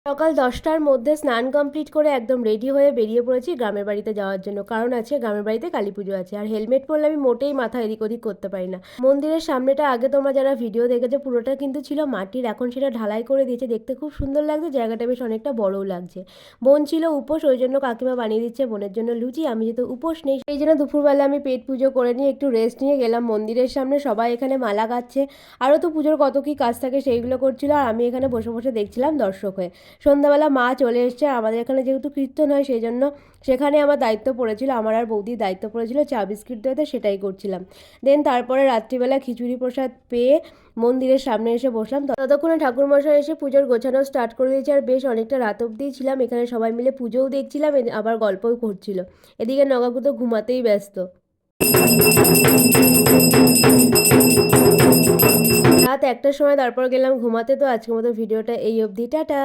সকাল 10টার মধ্যে স্নান কমপ্লিট করে একদম রেডি হয়ে বেরিয়ে পড়েছি গ্রামের বাড়িতে যাওয়ার জন্য। কারণ আছে গ্রামের বাড়িতে কালী পুজো আছে। আর হেলমেট পরলে আমি মোটেই মাথা এদিক ওদিক করতে পারি না। মন্দিরের সামনেটা আগে তোমরা যারা ভিডিও দেখেছো পুরোটা কিন্তু ছিল মাটির, এখন সেটা ঢালাই করে দিয়েছে, দেখতে খুব সুন্দর লাগছে, জায়গাটা বেশ অনেকটা বড়ও লাগছে। বোন ছিল উপোস, ওই জন্য কাকিমা বানিয়ে দিচ্ছে বোনের জন্য লুচি। আমি যেহেতু উপোস নেই সেই জন্য দুপুরবেলা আমি পেট পুজো করে নিয়ে একটু রেস্ট নিয়ে গেলাম মন্দিরের সামনে। সবাই এখানে মালা গাচ্ছে, আরও তো পুজোর কত কী কাজ থাকে সেইগুলো করছিল, আর আমি এখানে বসে বসে দেখছিলাম দর্শক হয়ে। সন্ধ্যাবেলা মা চলে এসছে, আর আমাদের এখানে যেহেতু কীর্তন হয় সেই জন্য সেখানে আমার দায়িত্ব পড়েছিল, আমার আর বৌদির দায়িত্ব পড়েছিল চা বিস্কিট দেওয়াতে, সেটাই করছিলাম। দেন তারপরে রাত্রিবেলা খিচুড়ি প্রসাদ পেয়ে মন্দিরের সামনে এসে বসলাম। ততক্ষণে ঠাকুরমশাই এসে পুজোর গোছানো স্টার্ট করে দিয়েছে, আর বেশ অনেকটা রাত অবধিই ছিলাম এখানে, সবাই মিলে পুজোও দেখছিলাম আবার গল্পও করছিল। এদিকে নগাকু তো ঘুমাতেই ব্যস্ত। রাত 1টার সময় তারপর গেলাম ঘুমাতে। তো আজকের মতো ভিডিওটা এই অবধি, টাটা।